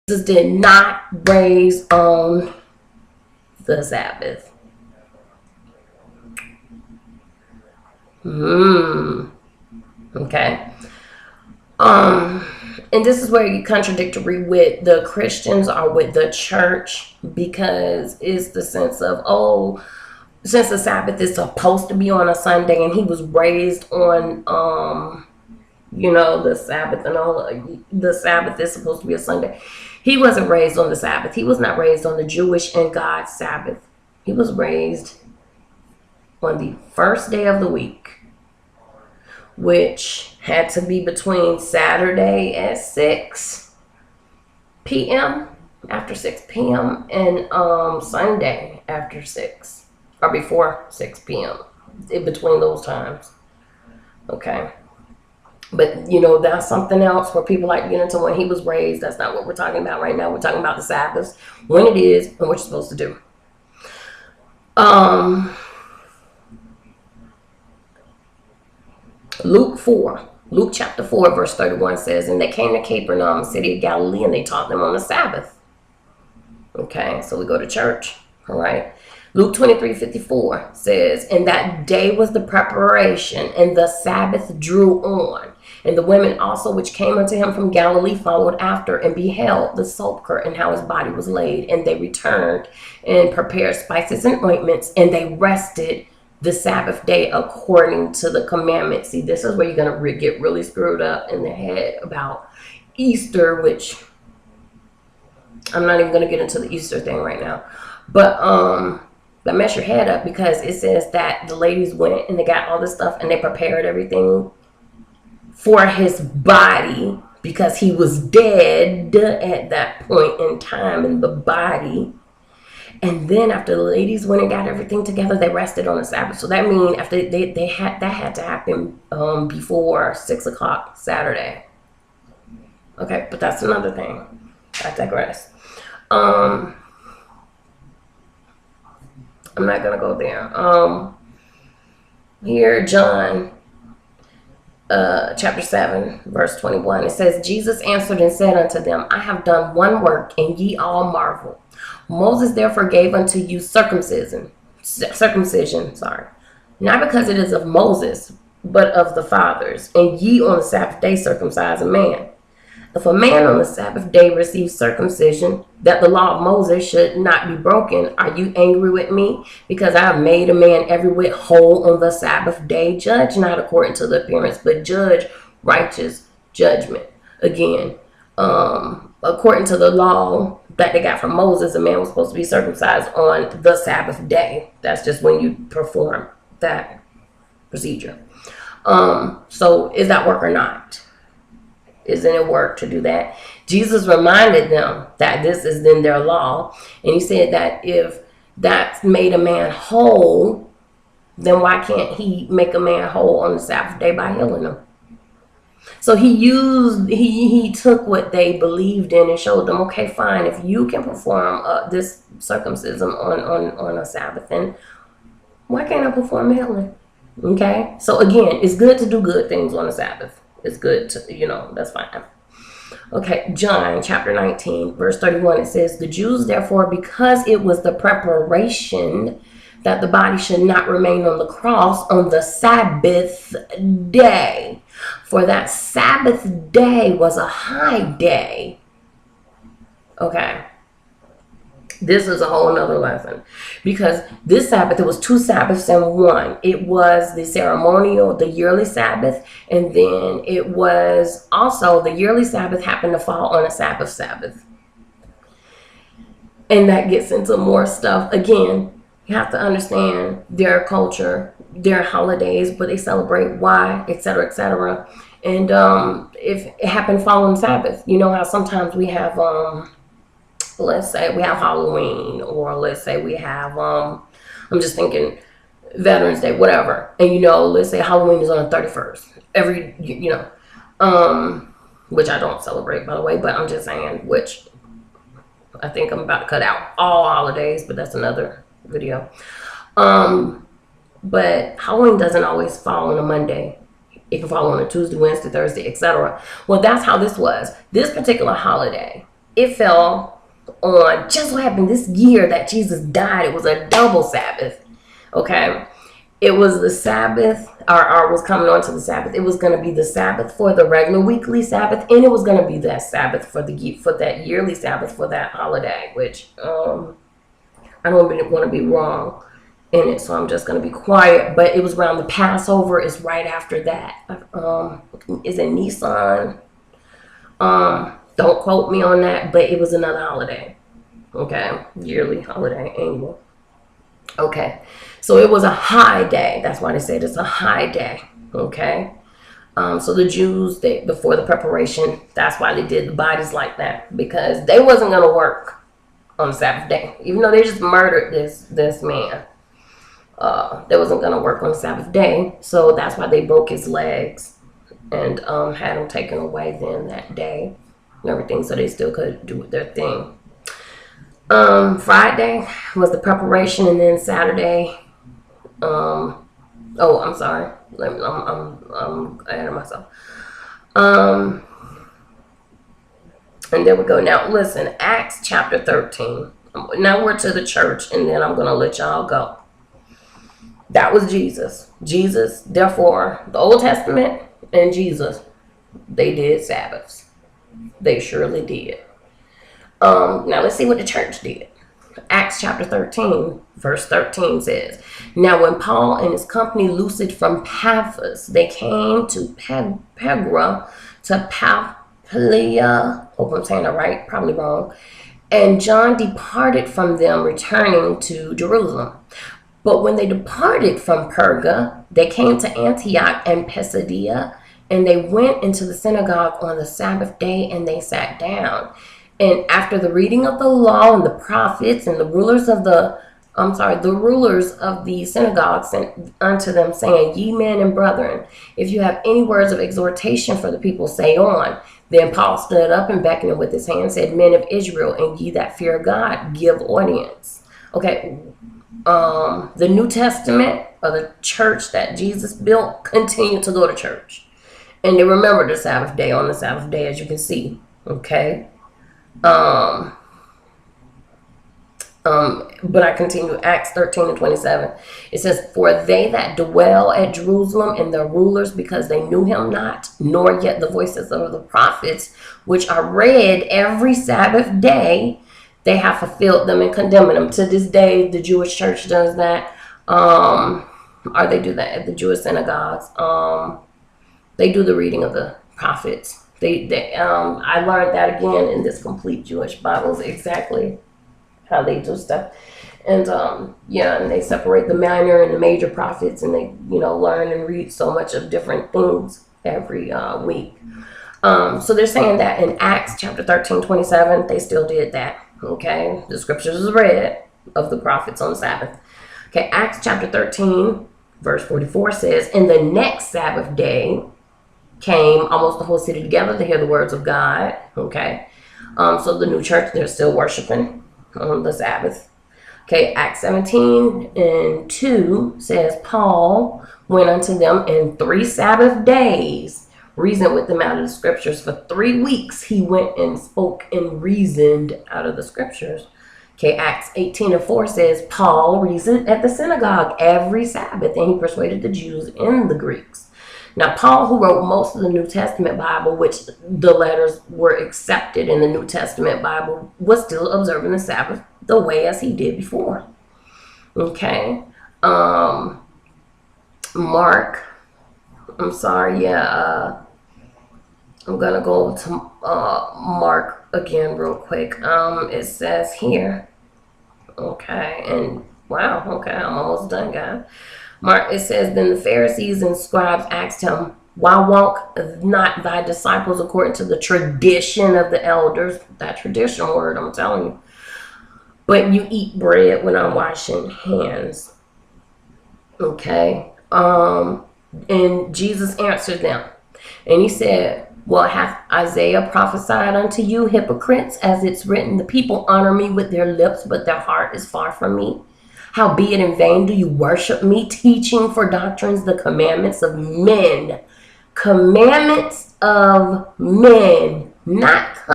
Jesus did not raise on the Sabbath. Okay. And this is where you contradictory with the Christians or with the church, because it's the sense of, oh, since the Sabbath is supposed to be on a Sunday and he was raised on the Sabbath, and all the Sabbath is supposed to be a Sunday. He wasn't raised on the Sabbath. He was not raised on the Jewish and God's Sabbath. He was raised on the first day of the week, which had to be between Saturday at 6 p.m., after 6 p.m., and Sunday after 6, or before 6 p.m., in between those times. Okay. But, that's something else where people like to get into when he was raised. That's not what we're talking about right now. We're talking about the Sabbaths, when it is, and what you're supposed to do. Luke chapter 4, verse 31 says, and they came to Capernaum, city of Galilee, and they taught them on the Sabbath. Okay, so we go to church, all right. Luke 23:54 says, and that day was the preparation, and the Sabbath drew on. And the women also which came unto him from Galilee followed after, and beheld the sepulchre and how his body was laid. And they returned and prepared spices and ointments, and they rested the Sabbath day according to the commandment. See, this is where you're going to get really screwed up in the head about Easter, which I'm not even going to get into the Easter thing right now. But mess your head up, because it says that the ladies went and they got all this stuff and they prepared everything for his body, because he was dead at that point in time in the body. And then after the ladies went and got everything together, they rested on the Sabbath. So that means after they had to happen before 6 o'clock Saturday. Okay, but that's another thing. I digress. I'm not gonna go there. Here, John chapter 7, verse 21. It says, Jesus answered and said unto them, I have done one work, and ye all marvel. Moses therefore gave unto you circumcision, not because it is of Moses, but of the fathers. And ye on the Sabbath day circumcise a man. If a man on the Sabbath day receives circumcision, that the law of Moses should not be broken, are you angry with me, because I have made a man every whit whole on the Sabbath day? Judge not according to the appearance, but judge righteous judgment. Again, according to the law that they got from Moses, a man was supposed to be circumcised on the Sabbath day. That's just when you perform that procedure. So is that work or not? Isn't it work to do that? Jesus reminded them that this is in their law. And he said that if that's made a man whole, then why can't he make a man whole on the Sabbath day by healing him? So he took what they believed in and showed them, okay, fine, if you can perform this circumcision on a Sabbath, then why can't I perform healing? Okay, so again, it's good to do good things on the Sabbath. It's good to, that's fine. Okay, John chapter 19, verse 31, it says, the Jews, therefore, because it was the preparation that the body should not remain on the cross on the Sabbath day. For that Sabbath day was a high day. Okay. This is a whole nother lesson, because this Sabbath, it was two Sabbaths in one. It was the ceremonial, the yearly Sabbath, and then it was also the yearly Sabbath happened to fall on a Sabbath. And that gets into more stuff. Again, you have to understand their culture, their holidays, what they celebrate, why, etc., etc. And if it happened following Sabbath, you know how sometimes we have let's say we have Halloween, or let's say we have, I'm just thinking Veterans Day, whatever. And, let's say Halloween is on the 31st. Which I don't celebrate, by the way, but I'm just saying, which I think I'm about to cut out all holidays, but that's another video. But Halloween doesn't always fall on a Monday. It can fall on a Tuesday, Wednesday, Thursday, etc. Well, that's how this was. This particular holiday it fell on, just what happened this year that Jesus died. It was a double Sabbath. Okay. It was the Sabbath, or was coming on to the Sabbath. It was going to be the Sabbath for the regular weekly Sabbath, and it was going to be that Sabbath for that yearly Sabbath for that holiday, which I don't want to be wrong in it, so I'm just going to be quiet. But it was around the Passover. It's right after that. Is it Nisan? Don't quote me on that, but it was another holiday. Okay, yearly holiday, annual. Okay, so it was a high day. That's why they said it's a high day. Okay, so the Jews, before the preparation, that's why they did the bodies like that, because they wasn't gonna work on the Sabbath day, even though they just murdered this man. They wasn't gonna work on the Sabbath day, so that's why they broke his legs and had him taken away then that day and everything, so they still could do their thing. Friday was the preparation, and then Saturday, I'm sorry, I'm ahead of myself. And there we go. Now listen, Acts chapter 13. Now we're to the church, and then I'm gonna let y'all go. That was Jesus. Jesus, therefore, the Old Testament and Jesus, they did Sabbaths. They surely did. Now let's see what the church did. Acts chapter 13, verse 13 says, "Now when Paul and his company loosed from Paphos, they came to Perga, to Pamphylia." Hope I'm saying that right, probably wrong. "And John departed from them, returning to Jerusalem. But when they departed from Perga, they came to Antioch and Pisidia, and they went into the synagogue on the Sabbath day, and they sat down. And after the reading of the law and the prophets, and the rulers of the synagogue sent unto them, saying, Ye men and brethren, if you have any words of exhortation for the people, say on. Then Paul stood up and beckoned with his hand, said, Men of Israel, and ye that fear God, give audience." Okay, the New Testament, or the church that Jesus built, continued to go to church. And they remembered the Sabbath day on the Sabbath day, as you can see. Okay. But I continue, Acts 13 and 27. It says, "For they that dwell at Jerusalem and their rulers, because they knew him not, nor yet the voices of the prophets, which are read every Sabbath day, they have fulfilled them and condemned them." To this day, the Jewish church does that. Or they do that at the Jewish synagogues. They do the reading of the prophets. I learned that again in this Complete Jewish Bibles, exactly how they do stuff. And and they separate the minor and the major prophets, and they learn and read so much of different things every week. So they're saying that in Acts chapter 13, 27, they still did that. Okay, the scriptures is read of the prophets on the Sabbath. Okay, Acts chapter 13, verse 44 says, "In the next Sabbath day came almost the whole city together to hear the words of God." Okay, so the new church, they're still worshiping on the Sabbath. Okay, Acts 17 and 2 says, "Paul went unto them in 3 Sabbath days, reasoned with them out of the scriptures. For 3 weeks he went and spoke and reasoned out of the scriptures." Okay, Acts 18 and 4 says, "Paul reasoned at the synagogue every Sabbath, and he persuaded the Jews and the Greeks." Now, Paul, who wrote most of the New Testament Bible, which the letters were accepted in the New Testament Bible, was still observing the Sabbath the way as he did before. Okay. Mark. I'm sorry. I'm going to go to Mark again real quick. It says here. Okay. And wow. Okay. I'm almost done, guys. Mark, it says, "Then the Pharisees and scribes asked him, Why walk not thy disciples according to the tradition of the elders?" That tradition word, I'm telling you. "But you eat bread when I'm washing hands." Okay. And Jesus answered them, and he said, "Well, hath Isaiah prophesied unto you, hypocrites, as it's written, The people honor me with their lips, but their heart is far from me. Howbeit in vain do you worship me, teaching for doctrines the commandments of men." Commandments of men, not